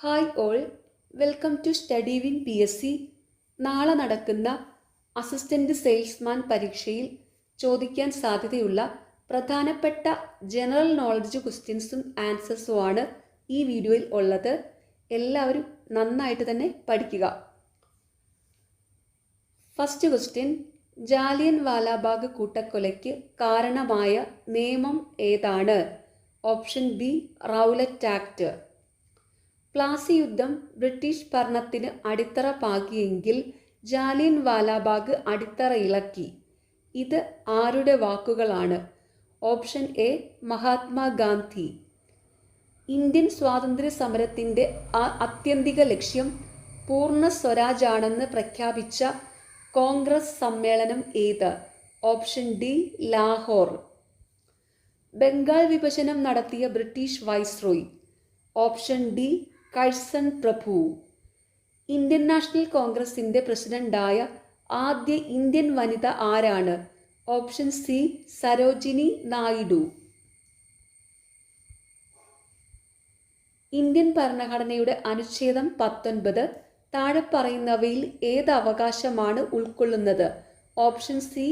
Hi all, welcome to study win PSC. നാളെ നടക്കുന്ന assistant salesman പരീക്ഷയിൽ ചോദിക്കാൻ സാധ്യതയുള്ള പ്രധാനപ്പെട്ട ജനറൽ നോളജ് ക്വസ്റ്റ്യൻസും ആൻസേഴ്സുമാണ് ഈ വീഡിയോയിൽ ഉള്ളത്. എല്ലാവരും നന്നായിട്ട് തന്നെ പഠിക്കുക. ഫസ്റ്റ് ക്വസ്റ്റ്യൻ, ജാലിയൻ വാലാബാഗ് കൂട്ടക്കൊലയ്ക്ക് കാരണമായ നിയമം ഏതാണ്? Option B, Rowlatt act. Plassey യുദ്ധം ബ്രിട്ടീഷ് ഭരണത്തിന് അടിത്തറ പാകിയെങ്കിൽ ജാലിയൻ വാലാബാഗ് അടിത്തറ ഇളക്കി. ഇത് ആരുടെ വാക്കുകളാണ്? Option A, Mahatma Gandhi. ഇന്ത്യൻ സ്വാതന്ത്ര്യ സമരത്തിൻ്റെ ആത്യന്തിക ലക്ഷ്യം പൂർണ്ണ സ്വരാജാണെന്ന് പ്രഖ്യാപിച്ച കോൺഗ്രസ് സമ്മേളനം ഏത്? Option D, Lahore. ബംഗാൾ വിഭജനം നടത്തിയ British viceroy? Option D, Curzon പ്രഭു. ഇന്ത്യൻ നാഷണൽ കോൺഗ്രസിൻ്റെ പ്രസിഡന്റായ ആദ്യ ഇന്ത്യൻ വനിത ആരാണ്? Option C, Sarojini Naidu. Indian ഭരണഘടനയുടെ അനുച്ഛേദം 19 താഴെ പറയുന്നവയിൽ ഏത് അവകാശമാണ് ഉൾക്കൊള്ളുന്നത്? ഓപ്ഷൻ സി,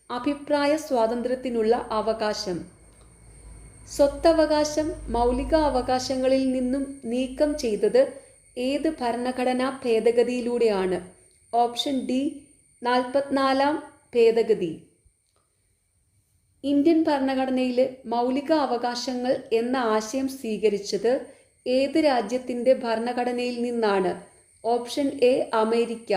അഭിപ്രായ സ്വാതന്ത്ര്യത്തിനുള്ള അവകാശം. സ്വത്തവകാശം മൗലിക അവകാശങ്ങളിൽ നിന്നും നീക്കം ചെയ്തത് ഏത് ഭരണഘടനാ ഭേദഗതിയിലൂടെയാണ്? ഓപ്ഷൻ ഡി, 44-ാം ഭേദഗതി. ഇന്ത്യൻ ഭരണഘടനയിലെ മൗലിക അവകാശങ്ങൾ എന്ന ആശയം സ്വീകരിച്ചത് ഏത് രാജ്യത്തിൻ്റെ ഭരണഘടനയിൽ നിന്നാണ്? Option A, America.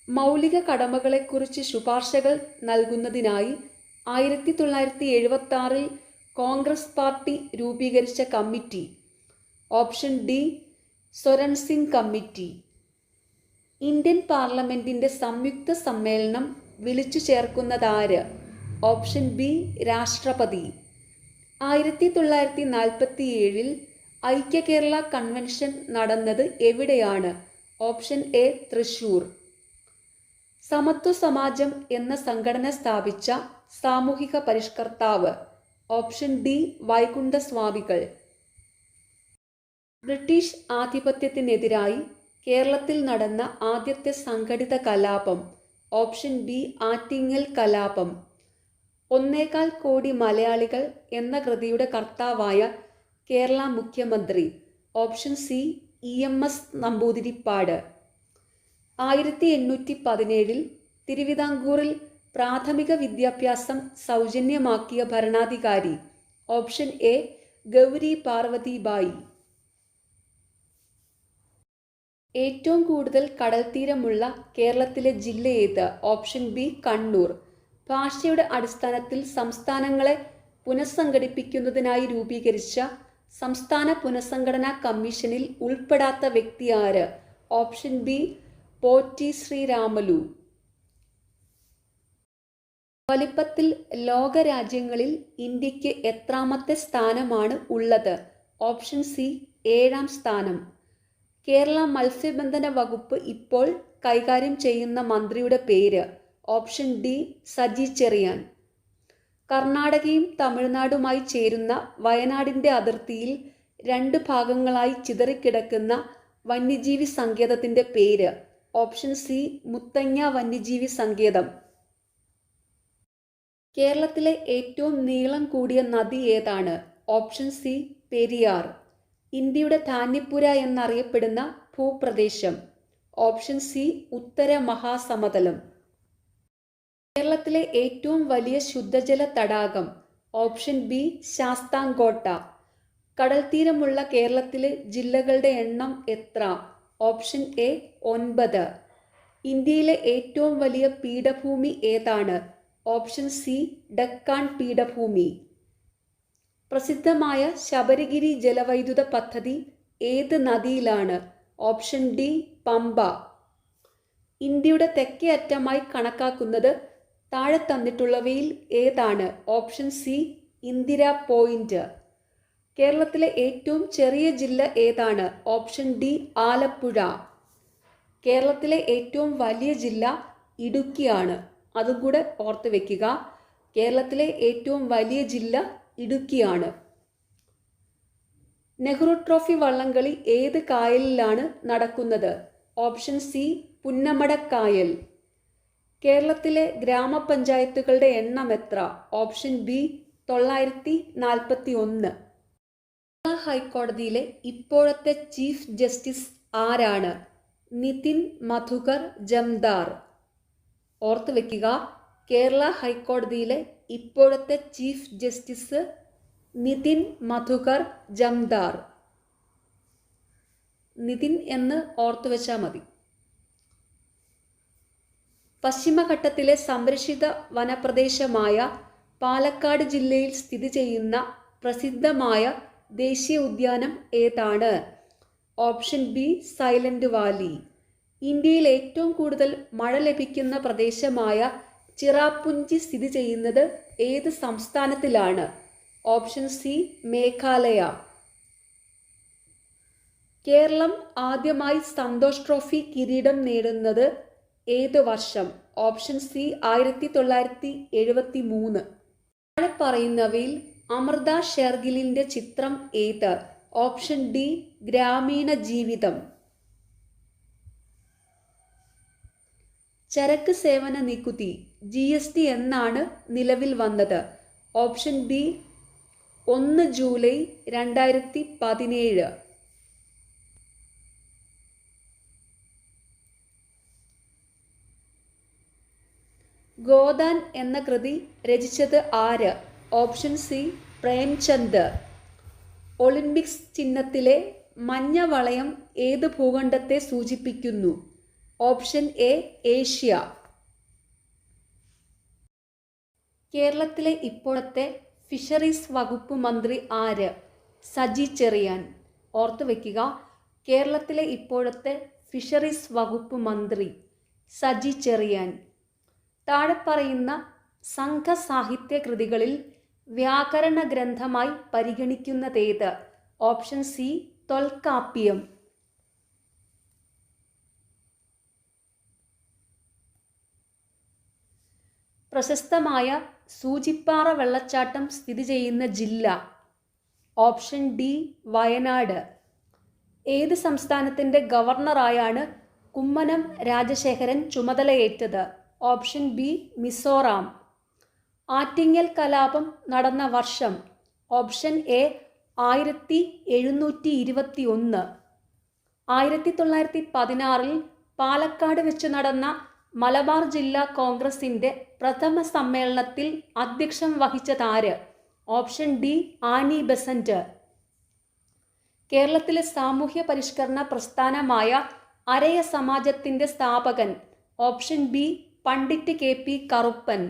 മൗലിക കടമകളെക്കുറിച്ച് ശുപാർശകൾ നൽകുന്നതിനായി 1976-ൽ കോൺഗ്രസ് പാർട്ടി രൂപീകരിച്ച committee? Option D, Swaran Singh committee. Indian പാർലമെന്റിന്റെ സംയുക്ത സമ്മേളനം വിളിച്ചു ചേർക്കുന്നതാര്? ഓപ്ഷൻ ബി, രാഷ്ട്രപതി. 1947-ൽ ഐക്യ കേരള കൺവെൻഷൻ നടന്നത് എവിടെയാണ്? Option A, Thrissur. സമത്വ സമാജം എന്ന സംഘടന സ്ഥാപിച്ച സാമൂഹിക പരിഷ്കർത്താവ്? Option D, Vaikunda Swamikal. ബ്രിട്ടീഷ് ആധിപത്യത്തിനെതിരായി കേരളത്തിൽ നടന്ന ആദ്യത്തെ സംഘടിത കലാപം? ഓപ്ഷൻ ബി, ആറ്റിങ്ങൽ കലാപം. 1.25 കോടി മലയാളികൾ എന്ന കൃതിയുടെ കർത്താവായ കേരള മുഖ്യമന്ത്രി? Option C, EMS Namboodiripad. 1817-ൽ തിരുവിതാംകൂറിൽ പ്രാഥമിക വിദ്യാഭ്യാസം സൗജന്യമാക്കിയ ഭരണാധികാരി? Option A, Gowri Parvathi Bayi. ഏറ്റവും കൂടുതൽ കടൽത്തീരമുള്ള കേരളത്തിലെ ജില്ല ഏത്? Option B, Kannur. ഭാഷയുടെ അടിസ്ഥാനത്തിൽ സംസ്ഥാനങ്ങളെ പുനഃസംഘടിപ്പിക്കുന്നതിനായി രൂപീകരിച്ച സംസ്ഥാന പുനഃസംഘടനാ കമ്മീഷനിൽ ഉൾപ്പെടാത്ത വ്യക്തി ആര്? Option B, Potti Sriramulu. വലിപ്പത്തിൽ ലോകരാജ്യങ്ങളിൽ ഇന്ത്യക്ക് എത്രാമത്തെ സ്ഥാനമാണ് ഉള്ളത്? ഓപ്ഷൻ സി, 7-ാം സ്ഥാനം. കേരള മത്സ്യബന്ധന വകുപ്പ് ഇപ്പോൾ കൈകാര്യം ചെയ്യുന്ന മന്ത്രിയുടെ പേര്? Option D, Saji Cherian. കർണാടകയും തമിഴ്നാടുമായി ചേരുന്ന വയനാടിൻ്റെ അതിർത്തിയിൽ 2 ഭാഗങ്ങളായി ചിതറിക്കിടക്കുന്ന വന്യജീവി സങ്കേതത്തിൻ്റെ പേര്? ഓപ്ഷൻ സി, മുത്തങ്ങ വന്യജീവി സങ്കേതം. കേരളത്തിലെ ഏറ്റവും നീളം കൂടിയ നദി ഏതാണ്? Option C, Periyar. ഇന്ത്യയുടെ ധാന്യപ്പുര എന്നറിയപ്പെടുന്ന ഭൂപ്രദേശം? ഓപ്ഷൻ സി, ഉത്തര മഹാസമതലം. കേരളത്തിലെ ഏറ്റവും വലിയ ശുദ്ധജല തടാകം? Option B, Sasthamkotta. കടൽത്തീരമുള്ള കേരളത്തിലെ ജില്ലകളുടെ എണ്ണം എത്ര? Option A, 9. ഇന്ത്യയിലെ ഏറ്റവും വലിയ പീഠഭൂമി ഏതാണ്? ഓപ്ഷൻ സി, ഡക്കാൻ പീഠഭൂമി. പ്രസിദ്ധമായ ശബരിഗിരി ജലവൈദ്യുത പദ്ധതി ഏത് നദിയിലാണ്? Option D, Pamba. ഇന്ത്യയുടെ തെക്കേ അറ്റമായി കണക്കാക്കുന്നത് താഴെ തന്നിട്ടുള്ളവയിൽ ഏതാണ്? Option C, Indira point. കേരളത്തിലെ ഏറ്റവും ചെറിയ ജില്ല ഏതാണ്? Option D, Alappuzha. കേരളത്തിലെ ഏറ്റവും വലിയ ജില്ല ഇടുക്കിയാണ്. അതും കൂടെ ഓർത്ത് വയ്ക്കുക. കേരളത്തിലെ ഏറ്റവും വലിയ ജില്ല ഇടുക്കിയാണ്. നെഹ്റു ട്രോഫി വള്ളംകളി ഏത് കായലിലാണ് നടക്കുന്നത്? Option C Punnamadakkayal. കേരളത്തിലെ ഗ്രാമപഞ്ചായത്തുകളുടെ എണ്ണം എത്ര? Option B 941. കേരള ഹൈക്കോടതിയിലെ ഇപ്പോഴത്തെ ചീഫ് ജസ്റ്റിസ് ആരാണ്? നിതിൻ മധുകർ ജംദാർ. ഓർത്തു വയ്ക്കുക, കേരള ഹൈക്കോടതിയിലെ ഇപ്പോഴത്തെ ചീഫ് ജസ്റ്റിസ് നിതിൻ മധുകർ ജംദാർ. നിതിൻ എന്ന് ഓർത്തു വെച്ചാൽ മതി. പശ്ചിമഘട്ടത്തിലെ സംരക്ഷിത വനപ്രദേശമായ പാലക്കാട് ജില്ലയിൽ സ്ഥിതി ചെയ്യുന്ന പ്രസിദ്ധമായ ദേശീയ ഉദ്യാനം ഏതാണ്? Option B silent Valley. ഇന്ത്യയിൽ ഏറ്റവും കൂടുതൽ മഴ ലഭിക്കുന്ന പ്രദേശമായ ചിറാപുഞ്ചി സ്ഥിതി ചെയ്യുന്നത് ഏത് സംസ്ഥാനത്തിലാണ്? Option C Meghalaya. കേരളം ആദ്യമായി സന്തോഷ് ട്രോഫി കിരീടം നേടുന്നത് ഏത് വർഷം? Option C 1973. താഴെ പറയുന്നവയിൽ അമൃത ഷെർഗിലിന്റെ ചിത്രം ഏത്? ഓപ്ഷൻ ഡി ഗ്രാമീണ ജീവിതം. ചരക്ക് സേവന നികുതി GST എന്നാണ് നിലവിൽ വന്നത്? Option B 1 July 2017. ഗോദാൻ എന്ന കൃതി രചിച്ചത് ആര്? Option C Premchand. ഒളിമ്പിക്സ് ചിഹ്നത്തിലെ മഞ്ഞ വളയം ഏത് ഭൂഖണ്ഡത്തെ സൂചിപ്പിക്കുന്നു? Option A Asia. കേരളത്തിലെ ഇപ്പോഴത്തെ ഫിഷറീസ് വകുപ്പ് മന്ത്രി ആര്? സജി ചെറിയാൻ. ഓർത്തു വയ്ക്കുക, കേരളത്തിലെ ഇപ്പോഴത്തെ ഫിഷറീസ് വകുപ്പ് മന്ത്രി സജി ചെറിയാൻ. താഴെ പറയുന്ന സംഘസാഹിത്യ കൃതികളിൽ വ്യാകരണ ഗ്രന്ഥമായി പരിഗണിക്കുന്നതേത്? Option C തൊൽക്കാപ്യം. പ്രശസ്തമായ സൂചിപ്പാറ വെള്ളച്ചാട്ടം സ്ഥിതി ചെയ്യുന്ന ജില്ല? Option D Wayanad. ഏത് സംസ്ഥാനത്തിൻ്റെ ഗവർണറായാണ് കുമ്മനം രാജശേഖരൻ ചുമതലയേറ്റത്? Option B Mizoram. ആറ്റിങ്ങൽ കലാപം നടന്ന വർഷം? Option A 1721. 1916 പാലക്കാട് വെച്ച് നടന്ന മലബാർ ജില്ലാ കോൺഗ്രസിൻ്റെ പ്രഥമ സമ്മേളനത്തിൽ അധ്യക്ഷം വഹിച്ചതാര്? Option D Annie Besant. കേരളത്തിലെ സാമൂഹ്യ പരിഷ്കരണ പ്രസ്ഥാനമായ അരയ സമാജത്തിൻ്റെ സ്ഥാപകൻ? Option B Pandit KP Karuppan.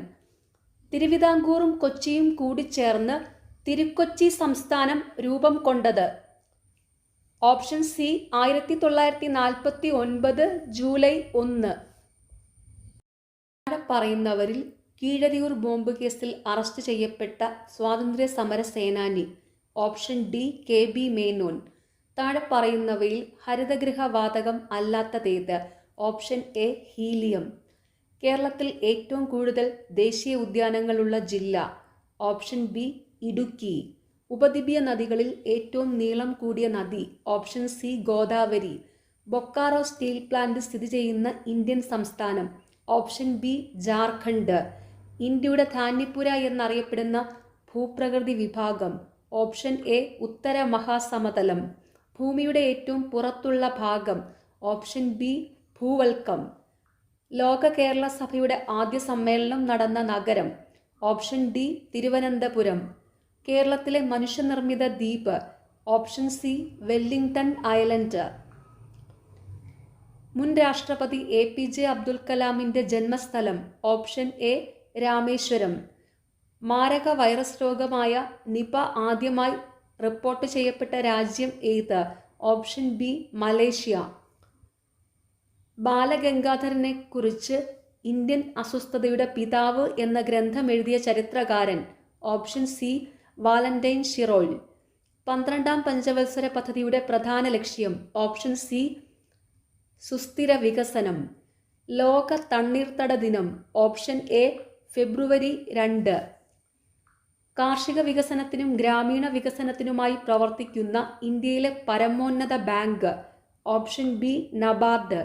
തിരുവിതാംകൂറും കൊച്ചിയും കൂടിച്ചേർന്ന് തിരുക്കൊച്ചി സംസ്ഥാനം രൂപം കൊണ്ടത്? Option C 1949 July 1. താഴെ പറയുന്നവരിൽ കീഴരിയൂർ ബോംബ് കേസിൽ അറസ്റ്റ് ചെയ്യപ്പെട്ട സ്വാതന്ത്ര്യ സമര സേനാനി? Option D KB Menon. താഴെ പറയുന്നവയിൽ ഹരിതഗൃഹ വാതകം അല്ലാത്തതേത്? Option A helium. കേരളത്തിൽ ഏറ്റവും കൂടുതൽ ദേശീയ ഉദ്യാനങ്ങളുള്ള ജില്ല? Option B Idukki. ഉപദ്വീപീയ നദികളിൽ ഏറ്റവും നീളം കൂടിയ നദി? Option C Godavari. Bokaro steel plant സ്ഥിതി ചെയ്യുന്ന ഇന്ത്യൻ സംസ്ഥാനം? Option B Jharkhand. ഇന്ത്യയുടെ ധാന്യപ്പുര എന്നറിയപ്പെടുന്ന ഭൂപ്രകൃതി വിഭാഗം? ഓപ്ഷൻ എ ഉത്തര മഹാസമതലം. ഭൂമിയുടെ ഏറ്റവും പുറത്തുള്ള ഭാഗം? ഓപ്ഷൻ ബി ഭൂവൽക്കം. ലോക കേരള സഭയുടെ ആദ്യ സമ്മേളനം നടന്ന നഗരം? Option D Thiruvananthapuram. കേരളത്തിലെ മനുഷ്യനിർമ്മിത ദ്വീപ്? Option C Wellington island. മുൻ രാഷ്ട്രപതി APJ അബ്ദുൽ കലാമിൻ്റെ ജന്മസ്ഥലം? Option A Rameswaram. മാരക വൈറസ് രോഗമായ നിപ ആദ്യമായി റിപ്പോർട്ട് ചെയ്യപ്പെട്ട രാജ്യം ഏത്? Option B Malaysia. ബാലഗംഗാധരനെ കുറിച്ച് ഇന്ത്യൻ അസ്വസ്ഥതയുടെ പിതാവ് എന്ന ഗ്രന്ഥം എഴുതിയ ചരിത്രകാരൻ? Option C Valentine Chirol. 12ാം പഞ്ചവത്സര പദ്ധതിയുടെ പ്രധാന ലക്ഷ്യം? ഓപ്ഷൻ സി സുസ്ഥിര വികസനം. ലോക തണ്ണീർത്തട ദിനം? ഓപ്ഷൻ എ ഫെബ്രുവരി 2. കാർഷിക വികസനത്തിനും ഗ്രാമീണ വികസനത്തിനുമായി പ്രവർത്തിക്കുന്ന ഇന്ത്യയിലെ പരമോന്നത ബാങ്ക്. Option B NABARD.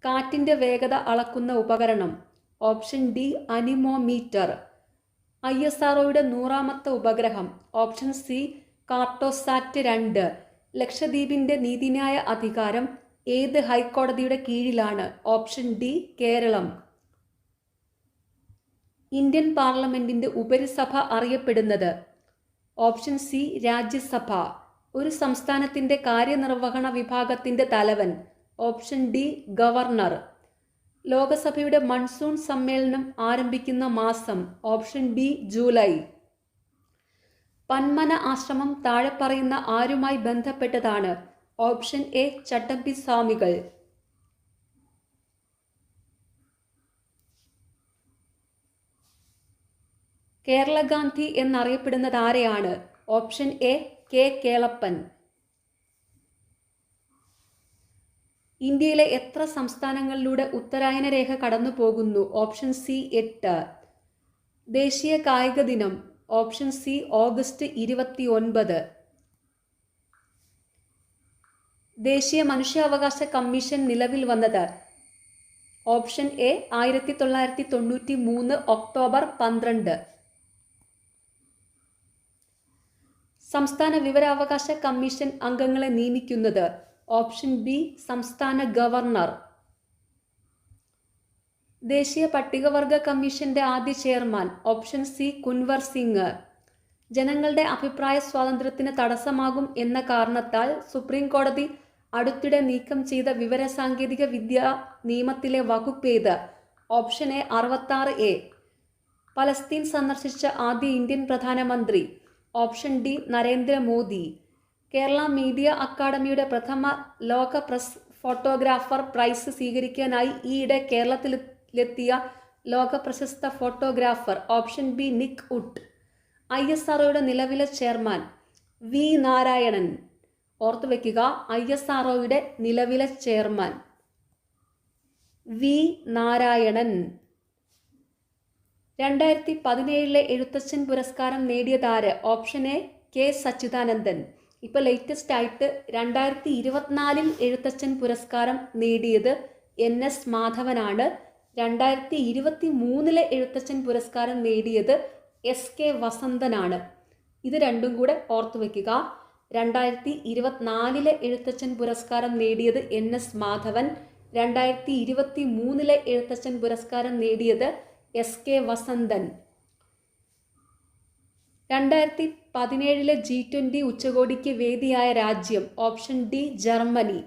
കാറ്റിൻ്റെ വേഗത അളക്കുന്ന ഉപകരണം. Option D anemometer. ISROയുടെ 100ാമത്തെ ഉപഗ്രഹം. Option C Cartosat 2. ലക്ഷദ്വീപിൻ്റെ നീതിന്യായ അധികാരം ഏത് ഹൈക്കോടതിയുടെ കീഴിലാണ്? Option D Keralam. ഇന്ത്യൻ പാർലമെന്റിന്റെ ഉപരിസഭ അറിയപ്പെടുന്നത്? Option C Rajya Sabha. ഒരു സംസ്ഥാനത്തിന്റെ കാര്യനിർവഹണ വിഭാഗത്തിന്റെ തലവൻ. Option D governor. ലോകസഭയുടെ മൺസൂൺ സമ്മേളനം ആരംഭിക്കുന്ന മാസം. Option B July. പന്മന ആശ്രമം താഴെ പറയുന്ന ആരുമായി ബന്ധപ്പെട്ടതാണ്? ഓപ്ഷൻ എ ചട്ടമ്പി സ്വാമികൾ. കേരള ഗാന്ധി എന്നറിയപ്പെടുന്നത് ആരെയാണ്? Option A K Kelappan. ഇന്ത്യയിലെ എത്ര സംസ്ഥാനങ്ങളിലൂടെ ഉത്തരായന രേഖ കടന്നു പോകുന്നു? Option C 8. ദേശീയ കായിക ദിനം. Option C August 29. ദേശീയ മനുഷ്യാവകാശ കമ്മീഷൻ നിലവിൽ വന്നത്? Option A 1993 October 12. സംസ്ഥാന വിവരാവകാശ കമ്മീഷൻ അംഗങ്ങളെ നിയമിക്കുന്നത്? ഓപ്ഷൻ ബി സംസ്ഥാന ഗവർണർ. ദേശീയ പട്ടികവർഗ കമ്മീഷന്റെ ആദ്യ chairman? Option C Kunwar Singh. ജനങ്ങളുടെ അഭിപ്രായ സ്വാതന്ത്ര്യത്തിന് തടസ്സമാകും എന്ന കാരണത്താൽ സുപ്രീം കോടതി അടുത്തിടെ നീക്കം ചെയ്ത വിവരസാങ്കേതിക വിദ്യാ നിയമത്തിലെ വകുപ്പ് ഏത്? Option A 66A. പലസ്തീൻ സന്ദർശിച്ച ആദ്യ ഇന്ത്യൻ പ്രധാനമന്ത്രി? Option D Narendra Modi. Kerala media അക്കാദമിയുടെ പ്രഥമ ലോക പ്രസ് ഫോട്ടോഗ്രാഫർ പ്രൈസ് സ്വീകരിക്കാനായി ഈയിടെ കേരളത്തിലെത്തിയ ലോക പ്രശസ്ത photographer? Option B Nick Ut. ISROയുടെ നിലവിലെ ചെയർമാൻ? വി നാരായണൻ. ഓർത്തുവെക്കുക, ISROയുടെ നിലവിലെ ചെയർമാൻ വി നാരായണൻ. 2017 എഴുത്തച്ഛൻ പുരസ്കാരം നേടിയതാര്? Option A K Sachidanandan. ഇപ്പോൾ ലേറ്റസ്റ്റ് ആയിട്ട് 2024 എഴുത്തച്ഛൻ പുരസ്കാരം നേടിയത് NS മാധവനാണ്. 2023 എഴുത്തച്ഛൻ പുരസ്കാരം നേടിയത് SK വസന്തനാണ്. ഇത് രണ്ടും കൂടെ ഓർത്തുവെക്കുക. 2024 എഴുത്തച്ഛൻ പുരസ്കാരം നേടിയത് NS മാധവൻ. 2023 എഴുത്തച്ഛൻ പുരസ്കാരം നേടിയത് SK വസന്തൻ. 2017 G20 ഉച്ചകോടിക്ക് വേദിയായ രാജ്യം? Option D Germany.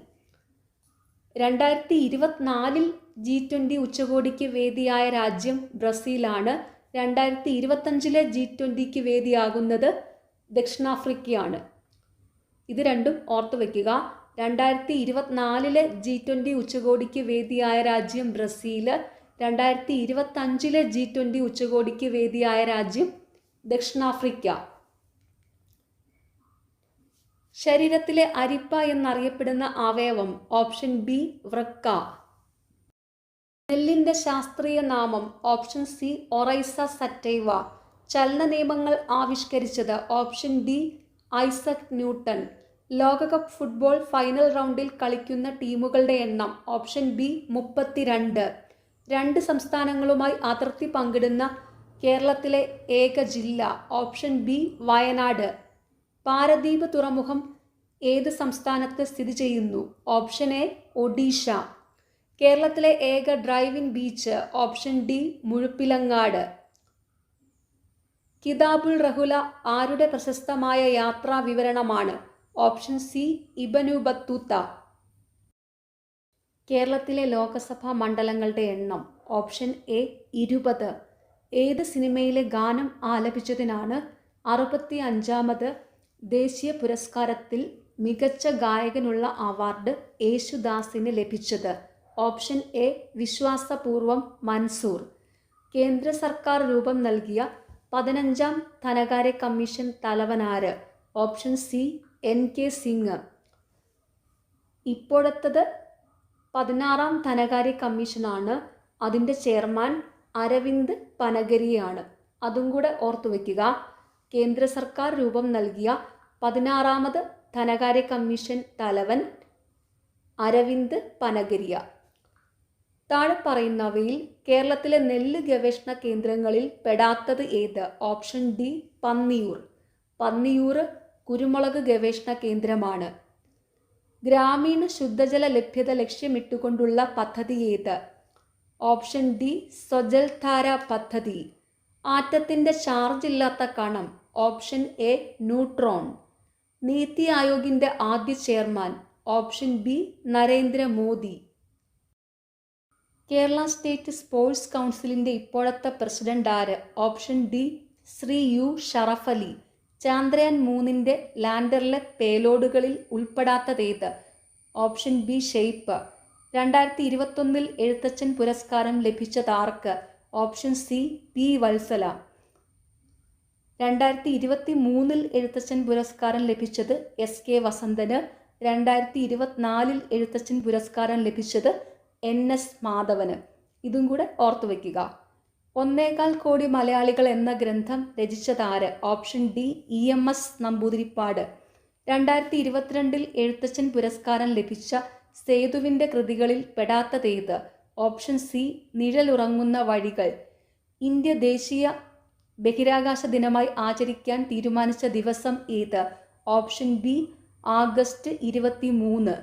2024 G20 ഉച്ചകോടിക്ക് വേദിയായ രാജ്യം ബ്രസീലാണ്. 2025 G20 വേദിയാകുന്നത് ദക്ഷിണാഫ്രിക്കയാണ്. ഇത് രണ്ടും ഓർത്തുവെക്കുക. 2024 G20 ഉച്ചകോടിക്ക് വേദിയായ രാജ്യം ബ്രസീൽ. 2025 G20 ഉച്ചകോടിക്ക് വേദിയായ രാജ്യം ദക്ഷിണാഫ്രിക്ക. ശരീരത്തിലെ അരിപ്പ എന്നറിയപ്പെടുന്ന അവയവം? ഓപ്ഷൻ ബി വൃക്ക. നെല്ലിന്റെ ശാസ്ത്രീയ നാമം? Option C oryza sativa. ചലന നിയമങ്ങൾ ആവിഷ്കരിച്ചത്? Option D Isaac Newton. ലോകകപ്പ് ഫുട്ബോൾ ഫൈനൽ റൗണ്ടിൽ കളിക്കുന്ന ടീമുകളുടെ എണ്ണം? Option B 32. 2 സംസ്ഥാനങ്ങളുമായി അതിർത്തി പങ്കിടുന്ന കേരളത്തിലെ ഏക ജില്ല? Option B Wayanad. പാരദീപ് തുറമുഖം ഏത് സംസ്ഥാനത്ത് സ്ഥിതി ചെയ്യുന്നു? Option A Odisha. കേരളത്തിലെ ഏക drive in beach? Option D Muzhappilangad. കിതാബുൾ റഹുല ആരുടെ പ്രശസ്തമായ യാത്രാ വിവരണമാണ്? Option C Ibn Battuta. കേരളത്തിലെ ലോകസഭാ മണ്ഡലങ്ങളുടെ എണ്ണം? Option A 20. ഏത് സിനിമയിലെ ഗാനം ആലപിച്ചതിനാണ് 65ാമത് ദേശീയ പുരസ്കാരത്തിൽ മികച്ച ഗായകനുള്ള അവാർഡ് യേശുദാസിന് ലഭിച്ചത്? Option A Viswasapoorvam Mansoor. കേന്ദ്ര സർക്കാർ രൂപം നൽകിയ 15ാം ധനകാര്യ കമ്മീഷൻ തലവനാര്? Option C NK Singh. ഇപ്പോഴത്തത് 16ാം ധനകാര്യ കമ്മീഷനാണ്. അതിൻ്റെ ചെയർമാൻ അരവിന്ദ് പനഗരിയാണ്. അതും കൂടെ ഓർത്തുവെക്കുക. കേന്ദ്ര സർക്കാർ രൂപം നൽകിയ 16ാമത് ധനകാര്യ കമ്മീഷൻ തലവൻ അരവിന്ദ് പനഗരിയ. താഴെ പറയുന്നവയിൽ കേരളത്തിലെ നെല്ല് ഗവേഷണ കേന്ദ്രങ്ങളിൽ പെടാത്തത് ഏത്? Option D Panniyur. പന്നിയൂർ കുരുമുളക് ഗവേഷണ കേന്ദ്രമാണ്. ഗ്രാമീണ ശുദ്ധജല ലഭ്യത ലക്ഷ്യമിട്ടുകൊണ്ടുള്ള പദ്ധതി ഏത്? ഓപ്ഷൻ ഡി സ്വജൽധാര പദ്ധതി. ആറ്റത്തിന്റെ ചാർജ് ഇല്ലാത്ത കണം? Option A neutron. നീതി ആയോഗിന്റെ ആദ്യ chairman? Option B Narendra Modi. Kerala state sports കൗൺസിലിന്റെ ഇപ്പോഴത്തെ പ്രസിഡന്റ് ആര്? Option D Shri U Sharafali. Chandrayaan 3ന്റെ ലാൻഡറിലെ പേലോഡുകളിൽ ഉൾപ്പെടാത്തതേത്? Option B shape. 2021 എഴുത്തച്ഛൻ പുരസ്കാരം ലഭിച്ചതാർക്ക്? Option C P Valsala. 2023 Ezhuthachan പുരസ്കാരം ലഭിച്ചത് എസ് കെ വസന്തന്. 2024 എഴുത്തച്ഛൻ പുരസ്കാരം ലഭിച്ചത് NS മാധവന്. ഇതും കൂടെ ഓർത്തു വയ്ക്കുക. 1.25 കോടി മലയാളികൾ എന്ന ഗ്രന്ഥം രചിച്ചതാര്? Option D EMS Namboodiripad. 2022 Ezhuthachan പുരസ്കാരം ലഭിച്ച സേതുവിൻ്റെ കൃതികളിൽ പെടാത്തതേത്? ഓപ്ഷൻ സി നിഴലുറങ്ങുന്ന വഴികൾ. ഇന്ത്യ ദേശീയ ബഹിരാകാശ ദിനമായി ആചരിക്കാൻ തീരുമാനിച്ച ദിവസം ഏത്? Option B August 23.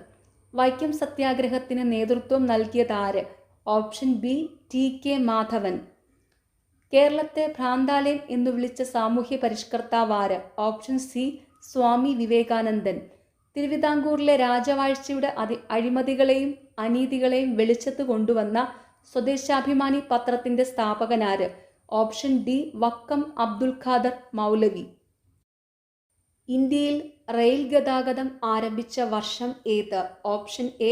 വൈക്കം സത്യാഗ്രഹത്തിന് നേതൃത്വം നൽകിയതാര്? Option B TK Madhavan. കേരളത്തെ ഭ്രാന്താലയം എന്നു വിളിച്ച സാമൂഹ്യ പരിഷ്കർത്താവാര്? ഓപ്ഷൻ സി സ്വാമി വിവേകാനന്ദൻ. തിരുവിതാംകൂറിലെ രാജവാഴ്ചയുടെ അഴിമതികളെയും അനീതികളെയും വെളിച്ചത്ത് കൊണ്ടുവന്ന സ്വദേശാഭിമാനി പത്രത്തിന്റെ സ്ഥാപകനാര്? ഓപ്ഷൻ ഡി വക്കം അബ്ദുൽ ഖാദർ മൗലവി. ഇന്ത്യയിൽ റെയിൽ ഗതാഗതം ആരംഭിച്ച വർഷം ഏത്? Option A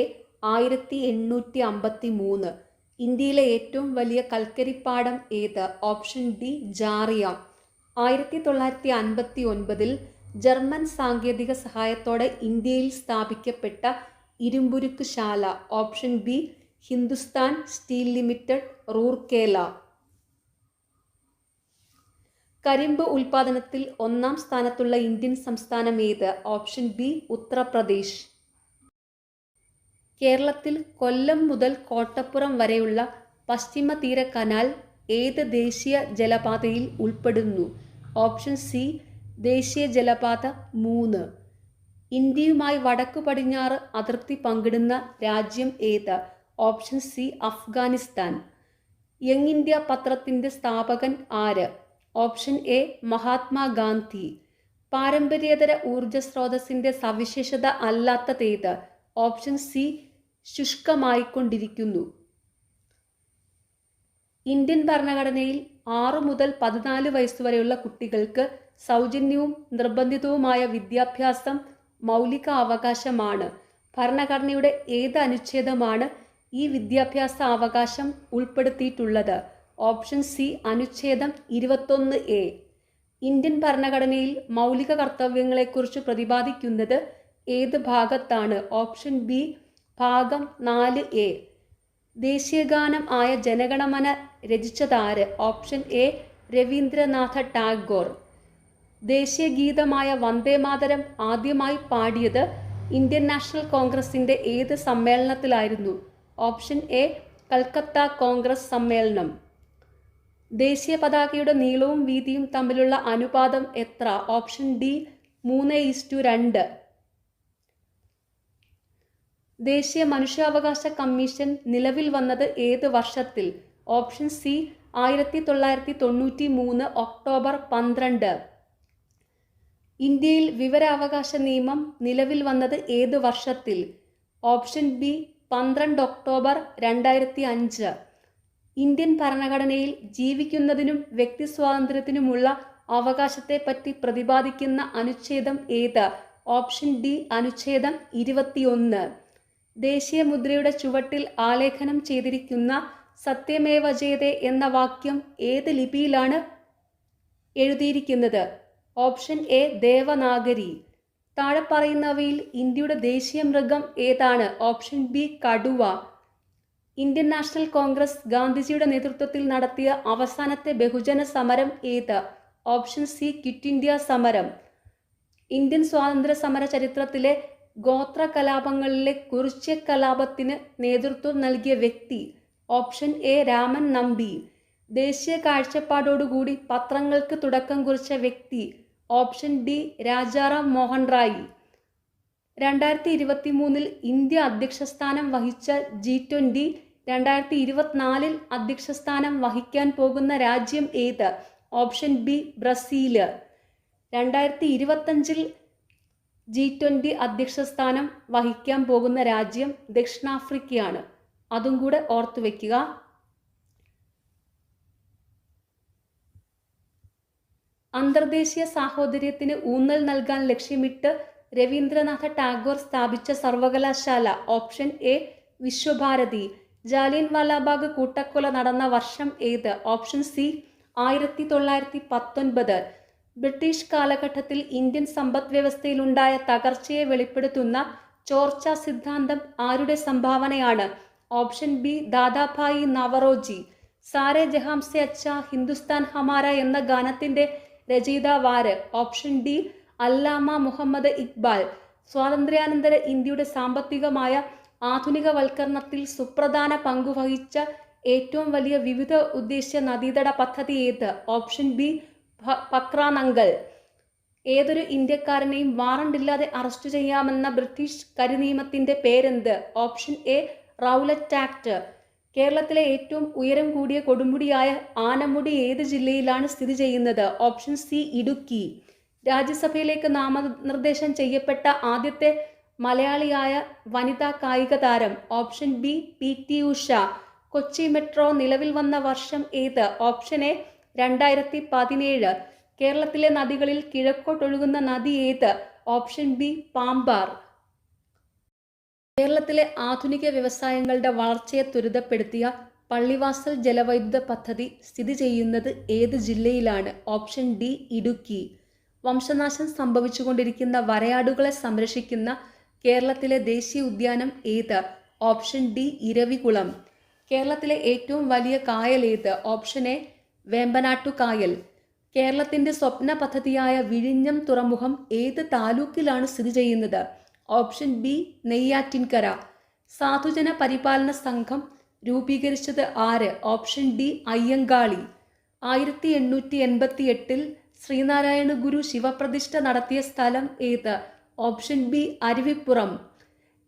1853. ഇന്ത്യയിലെ ഏറ്റവും വലിയ കൽക്കരിപ്പാടം ഏത്? Option D Jharia. 1959 ജർമ്മൻ സാങ്കേതിക സഹായത്തോടെ ഇന്ത്യയിൽ സ്ഥാപിക്കപ്പെട്ട ഇരുമ്പുരുക്ക് ശാല? Option B Hindustan steel limited, Rourkela. കരിമ്പ് ഉൽപാദനത്തിൽ 1ാം സ്ഥാനത്തുള്ള ഇന്ത്യൻ സംസ്ഥാനം ഏത്? Option B Uttar Pradesh. കേരളത്തിൽ കൊല്ലം മുതൽ കോട്ടപ്പുറം വരെയുള്ള പശ്ചിമ തീര കനാൽ ഏത് ദേശീയ ജലപാതയിൽ ഉൾപ്പെടുന്നു? ഓപ്ഷൻ സി ദേശീയ ജലപാത 3. ഇന്ത്യയുമായി വടക്കു പടിഞ്ഞാറ് അതിർത്തി പങ്കിടുന്ന രാജ്യം ഏത്? Option C Afghanistan. Young India പത്രത്തിന്റെ സ്ഥാപകൻ ആര്? Option A Mahatma Gandhi. പാരമ്പര്യേതര ഊർജ സ്രോതസ്സിന്റെ സവിശേഷത അല്ലാത്തതേത്? ഓപ്ഷൻ സി ശുഷ്കമായിക്കൊണ്ടിരിക്കുന്നു. ഇന്ത്യൻ ഭരണഘടനയിൽ 6 മുതൽ 14 വയസ്സുവരെയുള്ള കുട്ടികൾക്ക് സൗജന്യവും നിർബന്ധിതവുമായ വിദ്യാഭ്യാസം മൗലിക അവകാശമാണ്. ഭരണഘടനയുടെ ഏത് അനുച്ഛേദമാണ് ഈ വിദ്യാഭ്യാസ അവകാശം ഉൾപ്പെടുത്തിയിട്ടുള്ളത്? ഓപ്ഷൻ സി അനുച്ഛേദം 21A. ഇന്ത്യൻ ഭരണഘടനയിൽ മൗലിക കർത്തവ്യങ്ങളെക്കുറിച്ച് പ്രതിപാദിക്കുന്നത് ഏത് ഭാഗത്താണ്? ഓപ്ഷൻ ബി ഭാഗം 4A. ദേശീയഗാനം ആയ ജനഗണമന രചിച്ചതാര്? Option A Rabindranath Tagore. ദേശീയ ഗീതമായ വന്ദേമാതരം ആദ്യമായി പാടിയത് ഇന്ത്യൻ നാഷണൽ കോൺഗ്രസിന്റെ ഏത് സമ്മേളനത്തിലായിരുന്നു? ഓപ്ഷൻ എ കൽക്കത്ത കോൺഗ്രസ് സമ്മേളനം. ദേശീയ പതാകയുടെ നീളവും വീതിയും തമ്മിലുള്ള അനുപാതം എത്ര? Option D 3:2. ദേശീയ മനുഷ്യാവകാശ കമ്മീഷൻ നിലവിൽ വന്നത് ഏത് വർഷത്തിൽ? Option C 1993 October 12. ഇന്ത്യയിൽ വിവരാവകാശ നിയമം നിലവിൽ വന്നത് ഏത് വർഷത്തിൽ? Option B 12 October 2005. ഇന്ത്യൻ ഭരണഘടനയിൽ ജീവിക്കുന്നതിനും വ്യക്തി സ്വാതന്ത്ര്യത്തിനുമുള്ള അവകാശത്തെപ്പറ്റി പ്രതിപാദിക്കുന്ന അനുച്ഛേദം ഏത്? ഓപ്ഷൻ ഡി അനുച്ഛേദം 21. ദേശീയ മുദ്രയുടെ ചുവട്ടിൽ ആലേഖനം ചെയ്തിരിക്കുന്ന സത്യമേവ ജയതേ എന്ന വാക്യം ഏത് ലിപിയിലാണ് എഴുതിയിരിക്കുന്നത്? Option A Devanagari. താഴെ പറയുന്നവയിൽ ഇന്ത്യയുടെ ദേശീയ മൃഗം ഏതാണ്? ഓപ്ഷൻ ബി കടുവ. ഇന്ത്യൻ നാഷണൽ കോൺഗ്രസ് ഗാന്ധിജിയുടെ നേതൃത്വത്തിൽ നടത്തിയ അവസാനത്തെ ബഹുജന സമരം ഏത്? ഓപ്ഷൻ സി ക്വിറ്റ് ഇന്ത്യ സമരം. ഇന്ത്യൻ സ്വാതന്ത്ര്യ സമര ചരിത്രത്തിലെ ഗോത്ര കലാപങ്ങളിലെ കുറിച്യ കലാപത്തിന് നേതൃത്വം നൽകിയ വ്യക്തി. Option A Raman Nambi. ദേശീയ കാഴ്ചപ്പാടോടുകൂടി പത്രങ്ങൾക്ക് തുടക്കം കുറിച്ച വ്യക്തി. Option D Rajaram Mohan Roy. 2023 India അധ്യക്ഷസ്ഥാനം വഹിച്ച G20 2024 അധ്യക്ഷസ്ഥാനം വഹിക്കാൻ പോകുന്ന രാജ്യം ഏത്? Option B Brazil. 2025 G20 അധ്യക്ഷസ്ഥാനം വഹിക്കാൻ പോകുന്ന രാജ്യം ദക്ഷിണാഫ്രിക്കയാണ്. അതും കൂടെ ഓർത്തു വയ്ക്കുക. അന്തർദേശീയ സാഹോദര്യത്തിന് ഊന്നൽ നൽകാൻ ലക്ഷ്യമിട്ട് രവീന്ദ്രനാഥ ടാഗോർ സ്ഥാപിച്ച സർവകലാശാല. Option A Visva Bharati. ജാലിയൻ വാലാബാഗ് കൂട്ടക്കൊല നടന്ന വർഷം ഏത്? Option C 1919. ബ്രിട്ടീഷ് കാലഘട്ടത്തിൽ ഇന്ത്യൻ സമ്പദ് വ്യവസ്ഥയിലുണ്ടായ തകർച്ചയെ വെളിപ്പെടുത്തുന്ന ചോർച്ച സിദ്ധാന്തം ആരുടെ സംഭാവനയാണ്? Option B Dadabhai Naoroji. സാരേ ജഹാംസെ അച്ഛ ഹിന്ദുസ്ഥാൻ ഹമാര എന്ന ഗാനത്തിന്റെ രചയിതാവാര്? ഓപ്ഷൻ ഡി അല്ലാമ മുഹമ്മദ് ഇക്ബാൽ. സ്വാതന്ത്ര്യാനന്തര ഇന്ത്യയുടെ സാമ്പത്തികമായ ആധുനികവൽക്കരണത്തിൽ സുപ്രധാന പങ്കുവഹിച്ച ഏറ്റവും വലിയ വിവിധ ഉദ്ദേശ്യ നദീതട പദ്ധതി ഏത്? Option B Bhakra Nangal. ഏതൊരു ഇന്ത്യക്കാരനെയും വാറണ്ടില്ലാതെ അറസ്റ്റ് ചെയ്യാമെന്ന ബ്രിട്ടീഷ് കരിനിയമത്തിന്റെ പേരെന്ത്? Option A Rowlatt act. കേരളത്തിലെ ഏറ്റവും ഉയരം കൂടിയ കൊടുമുടിയായ ആനമുടി ഏത് ജില്ലയിലാണ് സ്ഥിതി ചെയ്യുന്നത്? Option C Idukki. രാജ്യസഭയിലേക്ക് നാമനിർദ്ദേശം ചെയ്യപ്പെട്ട ആദ്യത്തെ മലയാളിയായ വനിതാ കായിക താരം? Option B PT Usha. Kochi metro നിലവിൽ വന്ന വർഷം ഏത്? Option A 2017. കേരളത്തിലെ നദികളിൽ കിഴക്കോട്ടൊഴുകുന്ന നദി ഏത്? Option B Pambar. കേരളത്തിലെ ആധുനിക വ്യവസായങ്ങളുടെ വളർച്ചയെ ത്വരിതപ്പെടുത്തിയ പള്ളിവാസൽ ജലവൈദ്യുത പദ്ധതി സ്ഥിതി ചെയ്യുന്നത് ഏത് ജില്ലയിലാണ്? Option D Idukki. വംശനാശം സംഭവിച്ചുകൊണ്ടിരിക്കുന്ന വരയാടുകളെ സംരക്ഷിക്കുന്ന കേരളത്തിലെ ദേശീയ ഉദ്യാനം ഏത്? Option D Eravikulam. കേരളത്തിലെ ഏറ്റവും വലിയ കായൽ ഏത്? ഓപ്ഷൻ എ വേമ്പനാട്ടു കായൽ. കേരളത്തിന്റെ സ്വപ്ന പദ്ധതിയായ വിഴിഞ്ഞം തുറമുഖം ഏത് താലൂക്കിലാണ് സ്ഥിതി ചെയ്യുന്നത്? Option B Neyyattinkara. സാധുജന പരിപാലന സംഘം രൂപീകരിച്ചത് ആര്? Option D Ayyankali. 1888 ശ്രീനാരായണ ഗുരു ശിവപ്രതിഷ്ഠ നടത്തിയ സ്ഥലം ഏത്? Option B Aruvippuram.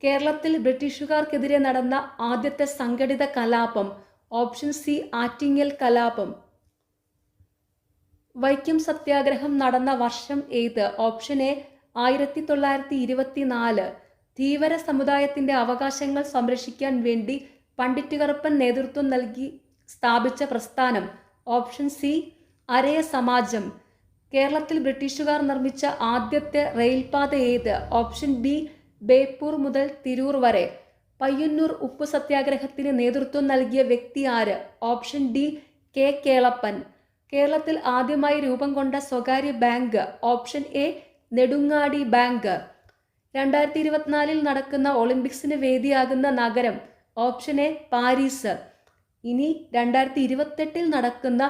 കേരളത്തിൽ ബ്രിട്ടീഷുകാർക്കെതിരെ നടന്ന ആദ്യത്തെ സംഘടിത കലാപം? ഓപ്ഷൻ സി ആറ്റിങ്ങൽ കലാപം. വൈക്കം സത്യാഗ്രഹം നടന്ന വർഷം ഏത്? Option A 1924. ധീവര സമുദായത്തിന്റെ അവകാശങ്ങൾ സംരക്ഷിക്കാൻ വേണ്ടി പണ്ഡിറ്റ് കറുപ്പൻ നേതൃത്വം നൽകി സ്ഥാപിച്ച പ്രസ്ഥാനം? ഓപ്ഷൻ സി അരയ സമാജം. കേരളത്തിൽ ബ്രിട്ടീഷുകാർ നിർമ്മിച്ച ആദ്യത്തെ റെയിൽപാത ഏത്? ഓപ്ഷൻ ബി ബേപ്പൂർ മുതൽ തിരൂർ വരെ. പയ്യന്നൂർ ഉപ്പു സത്യാഗ്രഹത്തിന് നേതൃത്വം നൽകിയ വ്യക്തി ആര്? Option D K Kelappan. കേരളത്തിൽ ആദ്യമായി രൂപം കൊണ്ട സ്വകാര്യ bank? Option A Nedungadi bank. 2024 നടക്കുന്ന ഒളിമ്പിക്സിന് വേദിയാകുന്ന നഗരം? Option A Paris. ഇനി 2028 നടക്കുന്ന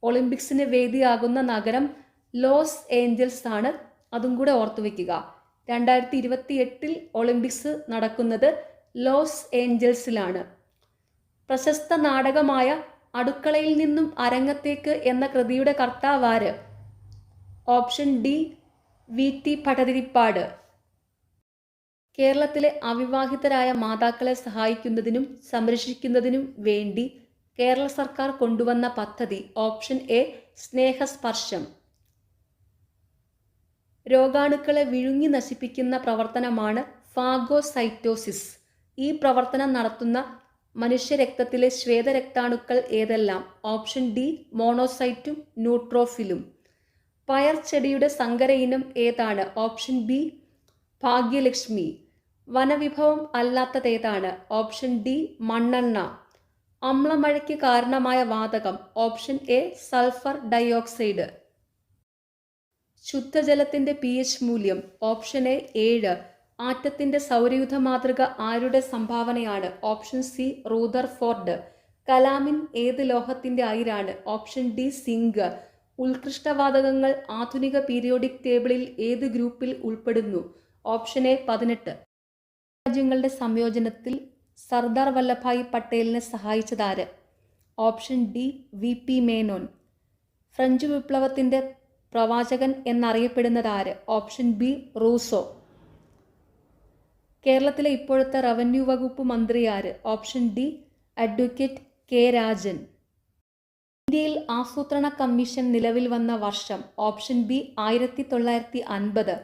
ഒളിമ്പിക്സിന് വേദിയാകുന്ന നഗരം ലോസ് ഏഞ്ചൽസ് ആണ്. അതും കൂടെ ഓർത്തു വയ്ക്കുക. 2028 ഒളിമ്പിക്സ് നടക്കുന്നത് ലോസ് ഏഞ്ചൽസിലാണ്. പ്രശസ്ത നാടകമായ അടുക്കളയിൽ നിന്നും അരങ്ങത്തേക്ക് എന്ന കൃതിയുടെ കർത്താവാര്? Option D VT Bhattathiripad. കേരളത്തിലെ അവിവാഹിതരായ മാതാക്കളെ സഹായിക്കുന്നതിനും സംരക്ഷിക്കുന്നതിനും വേണ്ടി കേരള സർക്കാർ കൊണ്ടുവന്ന പദ്ധതി? ഓപ്ഷൻ എ സ്നേഹസ്പർശം. രോഗാണുക്കളെ വിഴുങ്ങി നശിപ്പിക്കുന്ന പ്രവർത്തനമാണ് ഫാഗോസൈറ്റോസിസ്. ഈ പ്രവർത്തനം നടത്തുന്ന മനുഷ്യരക്തത്തിലെ ശ്വേതരക്താണുക്കൾ ഏതെല്ലാം? ഓപ്ഷൻ ഡി മോണോസൈറ്റും ന്യൂട്രോഫിലും. പയർ ചെടിയുടെ സങ്കര ഇനം ഏതാണ്? Option B Bhagyalakshmi. വനവിഭവം അല്ലാത്തതേതാണ്? ഓപ്ഷൻ ഡി മണ്ണെണ്ണ. അമ്ലമഴയ്ക്ക് കാരണമായ വാതകം? Option A sulphur dioxide. ശുദ്ധജലത്തിന്റെ pH മൂല്യം? Option A 7. ആറ്റത്തിന്റെ സൗരയൂഥ മാതൃക ആരുടെ സംഭാവനയാണ്? Option C Rutherford. കലാമിൻ ഏത് ലോഹത്തിന്റെ അയിരാണ്? Option D zinc. ഉത്കൃഷ്ടവാതകങ്ങൾ ആധുനിക പീരിയോഡിക് ടേബിളിൽ ഏത് ഗ്രൂപ്പിൽ ഉൾപ്പെടുന്നു? Option A 18. രാജ്യങ്ങളുടെ സംയോജനത്തിൽ സർദാർ വല്ലഭായ് പട്ടേലിനെ സഹായിച്ചതാര്? Option D V P. Menon. French വിപ്ലവത്തിൻ്റെ പ്രവാചകൻ എന്നറിയപ്പെടുന്നതാര്? Option B Rousseau. കേരളത്തിലെ ഇപ്പോഴത്തെ റവന്യൂ വകുപ്പ് മന്ത്രി ആര്? Option D advocate K Rajan. ഇന്ത്യയിൽ ആസൂത്രണ കമ്മീഷൻ നിലവിൽ വന്ന വർഷം? Option B 1950.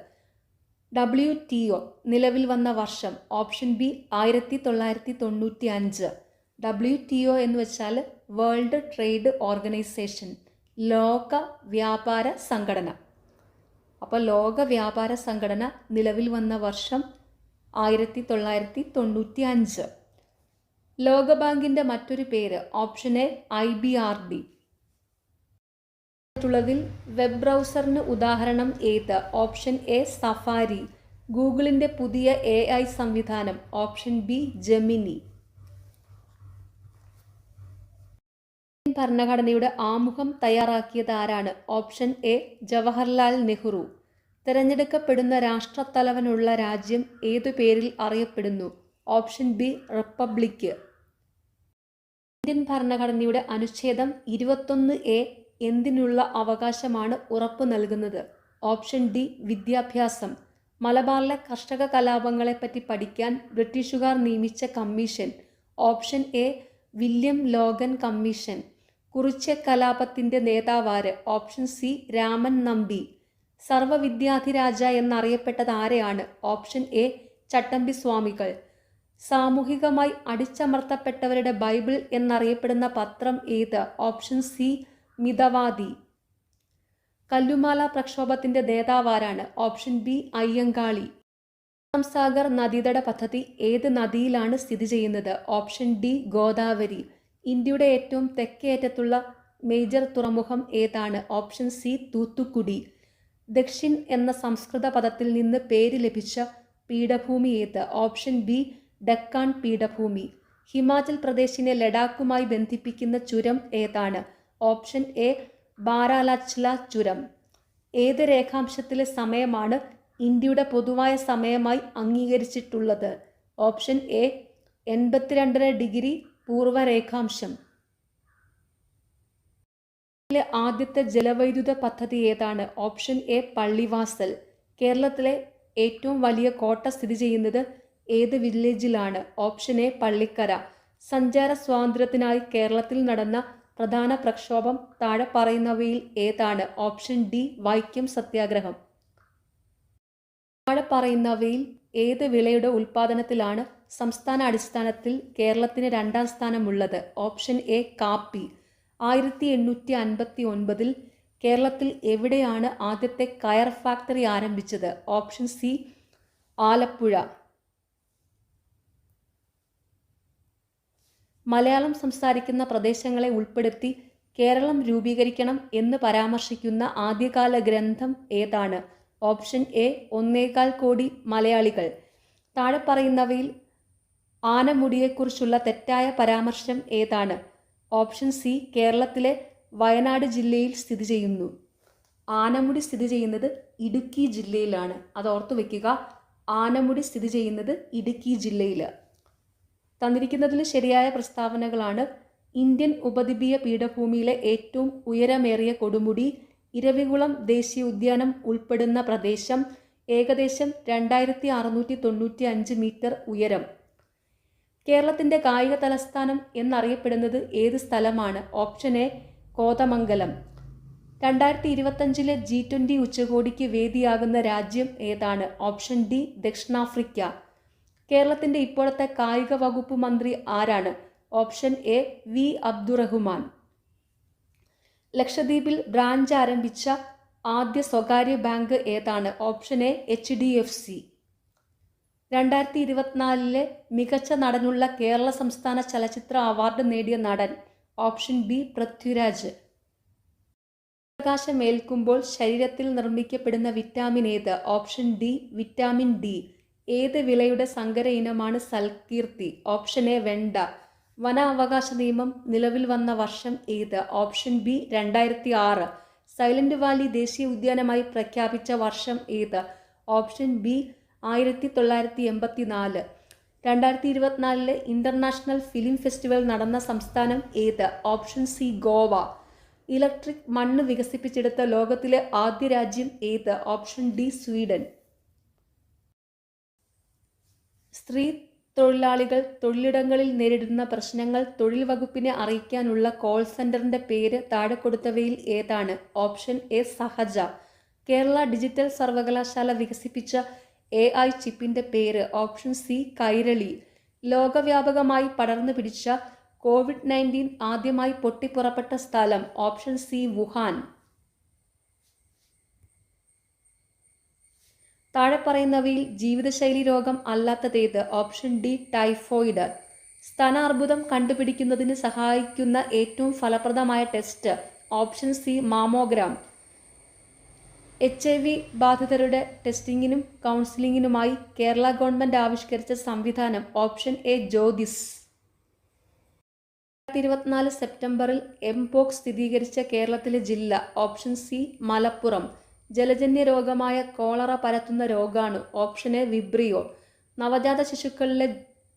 WTO നിലവിൽ വന്ന വർഷം? Option B 1995. WTO എന്ന് വെച്ചാൽ വേൾഡ് ട്രേഡ് ഓർഗനൈസേഷൻ, ലോക വ്യാപാര സംഘടന. അപ്പോൾ ലോക വ്യാപാര സംഘടന നിലവിൽ വന്ന വർഷം 1995. ലോകബാങ്കിൻ്റെ മറ്റൊരു പേര്? Option A IBRD. ിൽ വെബ് ബ്രൗസറിന് ഉദാഹരണം ഏത്? Option A Safari. ഗൂഗിളിൻ്റെ പുതിയ AI സംവിധാനം? Option B Gemini. ഭരണഘടനയുടെ ആമുഖം തയ്യാറാക്കിയത് ആരാണ്? Option A Jawaharlal Nehru. തിരഞ്ഞെടുക്കപ്പെടുന്ന രാഷ്ട്രത്തലവനുള്ള രാജ്യം ഏതു പേരിൽ അറിയപ്പെടുന്നു? Option B republic. ഇന്ത്യൻ ഭരണഘടനയുടെ അനുച്ഛേദം 21A എന്തിനുള്ള അവകാശമാണ് ഉറപ്പു നൽകുന്നത്? ഓപ്ഷൻ ഡി വിദ്യാഭ്യാസം. മലബാറിലെ കർഷക കലാപങ്ങളെപ്പറ്റി പഠിക്കാൻ ബ്രിട്ടീഷുകാർ നിയമിച്ച commission? Option A William Logan commission. Kurichya കലാപത്തിൻ്റെ നേതാവാര്? Option C Raman Nambi. സർവവിദ്യാധിരാജ എന്നറിയപ്പെട്ടത് ആരെയാണ്? ഓപ്ഷൻ എ ചട്ടമ്പി സ്വാമികൾ. സാമൂഹികമായി അടിച്ചമർത്തപ്പെട്ടവരുടെ ബൈബിൾ എന്നറിയപ്പെടുന്ന പത്രം ഏത്? Option C Mitavadi. കല്ലുമാല പ്രക്ഷോഭത്തിൻ്റെ നേതാവാരാണ്? Option B Ayyankali. സാഗർ നദീതട പദ്ധതി ഏത് നദിയിലാണ് സ്ഥിതി ചെയ്യുന്നത്? Option D Godavari. ഇന്ത്യയുടെ ഏറ്റവും തെക്കേയറ്റത്തുള്ള മേജർ തുറമുഖം ഏതാണ്? Option C Thoothukudi. ദക്ഷിൺ എന്ന സംസ്കൃത പദത്തിൽ നിന്ന് പേര് ലഭിച്ച പീഠഭൂമി ഏത്? ഓപ്ഷൻ ബി ഡക്കാൻ പീഠഭൂമി. ഹിമാചൽ പ്രദേശിനെ ലഡാക്കുമായി ബന്ധിപ്പിക്കുന്ന ചുരം ഏതാണ്? ഓപ്ഷൻ എ ബാരാലാച്ല ചുരം. ഏത് രേഖാംശത്തിലെ സമയമാണ് ഇന്ത്യയുടെ പൊതുവായ സമയമായി അംഗീകരിച്ചിട്ടുള്ളത്? ഓപ്ഷൻ എ 82.5 പൂർവ രേഖാംശം. ആദ്യത്തെ ജലവൈദ്യുത പദ്ധതി ഏതാണ്? Option A Pallivasal. കേരളത്തിലെ ഏറ്റവും വലിയ കോട്ട സ്ഥിതി ചെയ്യുന്നത് ഏത് വില്ലേജിലാണ്? Option A Pallikkara. സഞ്ചാര സ്വാതന്ത്ര്യത്തിനായി കേരളത്തിൽ നടന്ന പ്രധാന പ്രക്ഷോഭം താഴെ പറയുന്നവയിൽ ഏതാണ്? ഓപ്ഷൻ ഡി വൈക്കം സത്യാഗ്രഹം. താഴെ പറയുന്നവയിൽ ഏത് വിളയുടെ ഉൽപ്പാദനത്തിലാണ് സംസ്ഥാന അടിസ്ഥാനത്തിൽ കേരളത്തിന് 2ാം സ്ഥാനമുള്ളത്? ഓപ്ഷൻ എ കാപ്പി. 1859 കേരളത്തിൽ എവിടെയാണ് ആദ്യത്തെ കയർ ഫാക്ടറി ആരംഭിച്ചത്? Option C Alappuzha. മലയാളം സംസാരിക്കുന്ന പ്രദേശങ്ങളെ ഉൾപ്പെടുത്തി കേരളം രൂപീകരിക്കണം എന്ന് പരാമർശിക്കുന്ന ആദ്യകാല ഗ്രന്ഥം ഏതാണ്? ഓപ്ഷൻ എ 1.25 കോടി മലയാളികൾ. താഴെ പറയുന്നവയിൽ ആനമുടിയെക്കുറിച്ചുള്ള തെറ്റായ പരാമർശം ഏതാണ്? ഓപ്ഷൻ സി കേരളത്തിലെ വയനാട് ജില്ലയിൽ സ്ഥിതി ചെയ്യുന്നു. ആനമുടി സ്ഥിതി ചെയ്യുന്നത് ഇടുക്കി ജില്ലയിലാണ്. അത് ഓർത്തു വയ്ക്കുക. ആനമുടി സ്ഥിതി ചെയ്യുന്നത് ഇടുക്കി ജില്ലയിൽ. തന്നിരിക്കുന്നതിൽ ശരിയായ പ്രസ്താവനകളാണ്. ഇന്ത്യൻ ഉപദ്വീപീയ പീഠഭൂമിയിലെ ഏറ്റവും ഉയരമേറിയ കൊടുമുടി ഇരവികുളം ദേശീയ ഉദ്യാനം ഉൾപ്പെടുന്ന പ്രദേശം. ഏകദേശം 2695 മീറ്റർ ഉയരം. കേരളത്തിൻ്റെ കായിക തലസ്ഥാനം എന്നറിയപ്പെടുന്നത് ഏത് സ്ഥലമാണ്? Option A Kothamangalam. 2025 G20 ഉച്ചകോടിക്ക് വേദിയാകുന്ന രാജ്യം ഏതാണ്? ഓപ്ഷൻ ഡി ദക്ഷിണാഫ്രിക്ക. കേരളത്തിൻ്റെ ഇപ്പോഴത്തെ കായിക വകുപ്പ് മന്ത്രി ആരാണ്? Option A V Abdurahman. ലക്ഷദ്വീപിൽ ബ്രാഞ്ച് ആരംഭിച്ച ആദ്യ സ്വകാര്യ ബാങ്ക് ഏതാണ്? Option A HDFC. 2024 മികച്ച നടനുള്ള കേരള സംസ്ഥാന ചലച്ചിത്ര അവാർഡ് നേടിയ നടൻ? Option B Prithviraj. പ്രകാശമേൽക്കുമ്പോൾ ശരീരത്തിൽ നിർമ്മിക്കപ്പെടുന്ന വിറ്റാമിൻ ഏത്? Option D vitamin D. ഏത് വിളയുടെ സങ്കര ഇനമാണ് സൽകീർത്തി? ഓപ്ഷൻ എ വെണ്ട. വനാവകാശ നിയമം നിലവിൽ വന്ന വർഷം ഏത്? Option B 2006. സൈലന്റ് വാലി ദേശീയ ഉദ്യാനമായി പ്രഖ്യാപിച്ച വർഷം ഏത്? Option B 1984. 2024 international film festival നടന്ന സംസ്ഥാനം ഏത്? Option C Goa. ഇലക്ട്രിക് മണ്ണ് വികസിപ്പിച്ചെടുത്ത ലോകത്തിലെ ആദ്യ രാജ്യം ഏത്? Option D Sweden. സ്ത്രീ തൊഴിലാളികൾ തൊഴിലിടങ്ങളിൽ നേരിടുന്ന പ്രശ്നങ്ങൾ തൊഴിൽ വകുപ്പിനെ അറിയിക്കാനുള്ള കോൾ സെന്ററിന്റെ പേര് താഴെ കൊടുത്തവയിൽ ഏതാണ്? Option A Sahaja. Kerala digital സർവകലാശാല വികസിപ്പിച്ച AI ചിപ്പിന്റെ പേര്? Option C Kairali. ലോകവ്യാപകമായി പടർന്നു പിടിച്ച COVID-19 ആദ്യമായി പൊട്ടിപ്പുറപ്പെട്ട സ്ഥലം? Option C Wuhan. താഴെ പറയുന്നവയിൽ ജീവിതശൈലി രോഗം അല്ലാത്തതേത്? Option D typhoid. സ്തനാർബുദം കണ്ടുപിടിക്കുന്നതിന് സഹായിക്കുന്ന ഏറ്റവും ഫലപ്രദമായ test? Option C mammogram. HIV ബാധിതരുടെ ടെസ്റ്റിംഗിനും കൗൺസിലിംഗിനുമായി കേരള ഗവൺമെന്റ് ആവിഷ്കരിച്ച സംവിധാനം? Option A Jyothis. 2024 സെപ്റ്റംബറിൽ എംപോക്സ് സ്ഥിരീകരിച്ച കേരളത്തിലെ ജില്ല? Option C Malappuram. ജലജന്യ രോഗമായ കോളറ പരത്തുന്ന രോഗാണു? Option A Vibrio. നവജാത ശിശുക്കളിലെ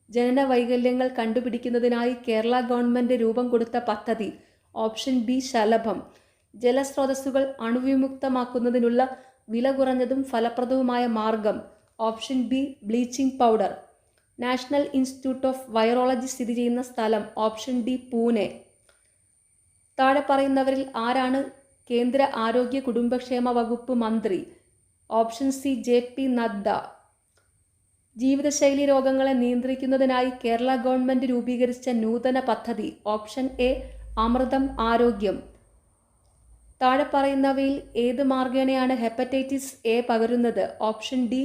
ജനന വൈകല്യങ്ങൾ കണ്ടുപിടിക്കുന്നതിനായി കേരള ഗവൺമെന്റ് രൂപം കൊടുത്ത പദ്ധതി? Option B Shalabham. ജലസ്രോതസ്സുകൾ അണുവിമുക്തമാക്കുന്നതിനുള്ള വില കുറഞ്ഞതും ഫലപ്രദവുമായ മാർഗം? Option B bleaching powder. National institute of virology സ്ഥിതി ചെയ്യുന്ന സ്ഥലം? Option D Pune. താഴെ പറയുന്നവരിൽ ആരാണ് കേന്ദ്ര ആരോഗ്യ കുടുംബക്ഷേമ വകുപ്പ് മന്ത്രി? Option C JP Nadda. ജീവിതശൈലി രോഗങ്ങളെ നിയന്ത്രിക്കുന്നതിനായി കേരള ഗവൺമെന്റ് രൂപീകരിച്ച നൂതന പദ്ധതി? ഓപ്ഷൻ എ അമൃതം ആരോഗ്യം. താഴെ പറയുന്നവയിൽ ഏത് മാർഗേണയാണ് ഹെപ്പറ്റൈറ്റിസ് എ പകരുന്നത്? ഓപ്ഷൻ ഡി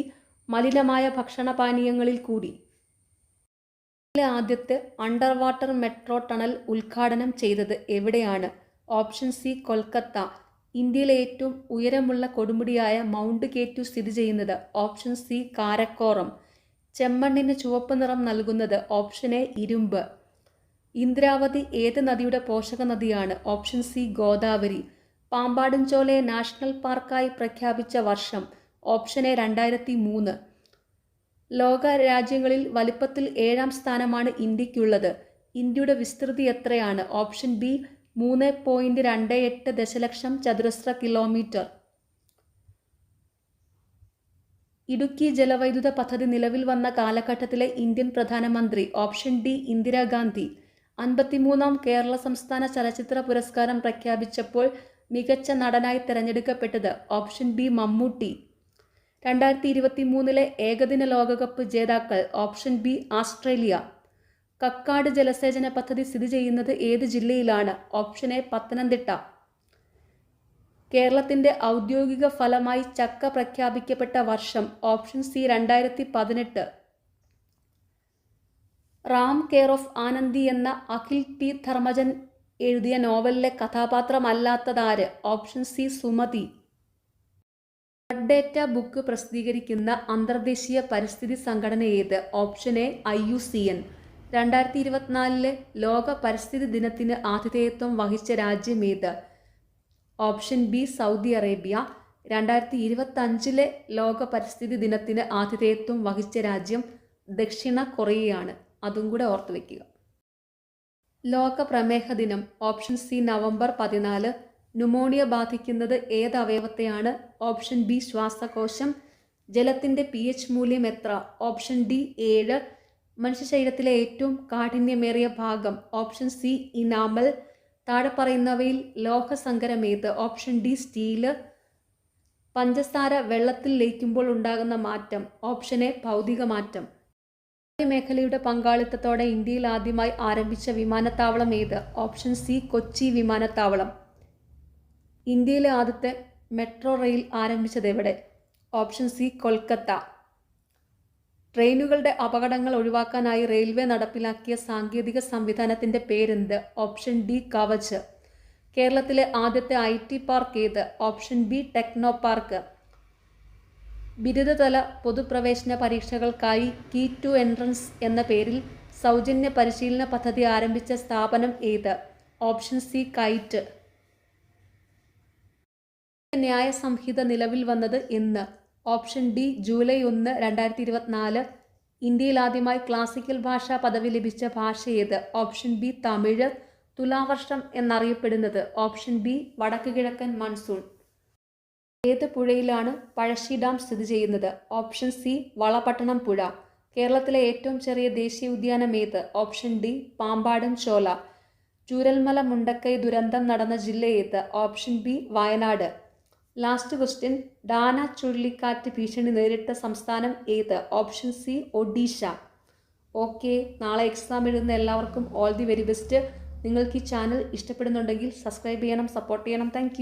മലിനമായ ഭക്ഷണപാനീയങ്ങളിൽ കൂടി. ആദ്യത്തെ അണ്ടർ വാട്ടർ മെട്രോ ടണൽ ഉദ്ഘാടനം ചെയ്തത് എവിടെയാണ്? Option C Kolkata. ഇന്ത്യയിലെ ഏറ്റവും ഉയരമുള്ള കൊടുമുടിയായ മൗണ്ട് K2 സ്ഥിതി ചെയ്യുന്നത്? Option C Karakoram. ചെമ്മണ്ണിന് ചുവപ്പ് നിറം നൽകുന്നത്? ഓപ്ഷൻ എ ഇരുമ്പ്. ഇന്ദ്രാവതി ഏത് നദിയുടെ പോഷക നദിയാണ്? Option C Godavari. പാമ്പാടുംചോലയെ നാഷണൽ പാർക്കായി പ്രഖ്യാപിച്ച വർഷം? Option A 2003. ലോക രാജ്യങ്ങളിൽ വലിപ്പത്തിൽ 7ാം സ്ഥാനമാണ് ഇന്ത്യക്കുള്ളത്. ഇന്ത്യയുടെ വിസ്തൃതി എത്രയാണ്? ഓപ്ഷൻ ബി 3.28 ദശലക്ഷം ചതുരശ്ര കിലോമീറ്റർ. ഇടുക്കി ജലവൈദ്യുത പദ്ധതി നിലവിൽ വന്ന കാലഘട്ടത്തിലെ ഇന്ത്യൻ പ്രധാനമന്ത്രി? Option D Indira Gandhi. 53ാം കേരള സംസ്ഥാന ചലച്ചിത്ര പുരസ്കാരം പ്രഖ്യാപിച്ചപ്പോൾ മികച്ച നടനായി തിരഞ്ഞെടുക്കപ്പെട്ടത്? Option B Mammootty. 2023 ഏകദിന ലോകകപ്പ് ജേതാക്കൾ? Option B Australia. കക്കാട് ജലസേചന പദ്ധതി സ്ഥിതി ചെയ്യുന്നത് ഏത് ജില്ലയിലാണ്? Option A Pathanamthitta. കേരളത്തിന്റെ ഔദ്യോഗിക ഫലമായി ചക്ക പ്രഖ്യാപിക്കപ്പെട്ട വർഷം? Option C 2018. Ram care of Anandi എന്ന അഖിൽ P ധർമ്മജൻ എഴുതിയ നോവലിലെ കഥാപാത്രമല്ലാത്തതാര്? Option C Sumathi. Red data book പ്രസിദ്ധീകരിക്കുന്ന അന്തർദേശീയ പരിസ്ഥിതി സംഘടന ഏത്? Option A IUCN. 2024 ലോക പരിസ്ഥിതി ദിനത്തിന് ആതിഥേയത്വം വഹിച്ച രാജ്യം ഏത്? Option B Saudi Arabia. 2025 ലോക പരിസ്ഥിതി ദിനത്തിന് ആതിഥേയത്വം വഹിച്ച രാജ്യം ദക്ഷിണ കൊറിയയാണ്. അതും കൂടെ ഓർത്തു വയ്ക്കുക. ലോക പ്രമേഹ ദിനം? Option C November 14. ന്യൂമോണിയ ബാധിക്കുന്നത് ഏത് അവയവത്തെയാണ്? ഓപ്ഷൻ ബി ശ്വാസകോശം. ജലത്തിന്റെ pH മൂല്യം എത്ര? Option D 7. മനുഷ്യ ശരീരത്തിലെ ഏറ്റവും കാഠിന്യമേറിയ ഭാഗം? Option C enamel. താഴെ പറയുന്നവയിൽ ലോഹസങ്കരം ഏത്? Option D steel. പഞ്ചസാര വെള്ളത്തിൽ ലയിക്കുമ്പോൾ ഉണ്ടാകുന്ന മാറ്റം? ഓപ്ഷൻ എ ഭൗതിക മാറ്റം. മേഖലയുടെ പങ്കാളിത്തത്തോടെ ഇന്ത്യയിൽ ആദ്യമായി ആരംഭിച്ച വിമാനത്താവളം ഏത്? ഓപ്ഷൻ സി കൊച്ചി വിമാനത്താവളം. ഇന്ത്യയിലെ ആദ്യത്തെ മെട്രോ റെയിൽ ആരംഭിച്ചത് എവിടെ? Option C Kolkata. ട്രെയിനുകളുടെ അപകടങ്ങൾ ഒഴിവാക്കാനായി റെയിൽവേ നടപ്പിലാക്കിയ സാങ്കേതിക സംവിധാനത്തിന്റെ പേരെന്ത്? Option D Kavach. കേരളത്തിലെ ആദ്യത്തെ IT പാർക്ക് ഏത്? Option B techno park. ബിരുദതല പൊതുപ്രവേശന പരീക്ഷകൾക്കായി കീ ടു എൻട്രൻസ് എന്ന പേരിൽ സൗജന്യ പരിശീലന പദ്ധതി ആരംഭിച്ച സ്ഥാപനം ഏത്? Option C KITE. Nyaya Sanhita നിലവിൽ വന്നത് എന്ന്? Option D July 1, 2024. ഇന്ത്യയിൽ ആദ്യമായി ക്ലാസിക്കൽ ഭാഷാ പദവി ലഭിച്ച ഭാഷ ഏത്? Option B Tamil. തുലാവർഷം എന്നറിയപ്പെടുന്നത്? ഓപ്ഷൻ ബി വടക്ക് കിഴക്കൻ മൺസൂൺ. ഏത് പുഴയിലാണ് പഴശ്ശി ഡാം സ്ഥിതി ചെയ്യുന്നത്? ഓപ്ഷൻ സി വളപട്ടണം പുഴ. കേരളത്തിലെ ഏറ്റവും ചെറിയ ദേശീയ ഉദ്യാനം ഏത്? ഓപ്ഷൻ ഡി പാമ്പാടും ചോല. ചൂരൽമല മുണ്ടക്കൈ ദുരന്തം നടന്ന ജില്ല ഏത്? Option B Wayanad. Last question, Dana ചുഴലിക്കാറ്റ് ഭീഷണി നേരിട്ട സംസ്ഥാനം ഏത്? Option C Odisha. ഓക്കെ, നാളെ എക്സാം എഴുതുന്ന എല്ലാവർക്കും ഓൾ ദി വെരി ബെസ്റ്റ്. നിങ്ങൾക്ക് ഈ ചാനൽ ഇഷ്ടപ്പെടുന്നുണ്ടെങ്കിൽ സബ്സ്ക്രൈബ് ചെയ്യണം, സപ്പോർട്ട് ചെയ്യണം. താങ്ക്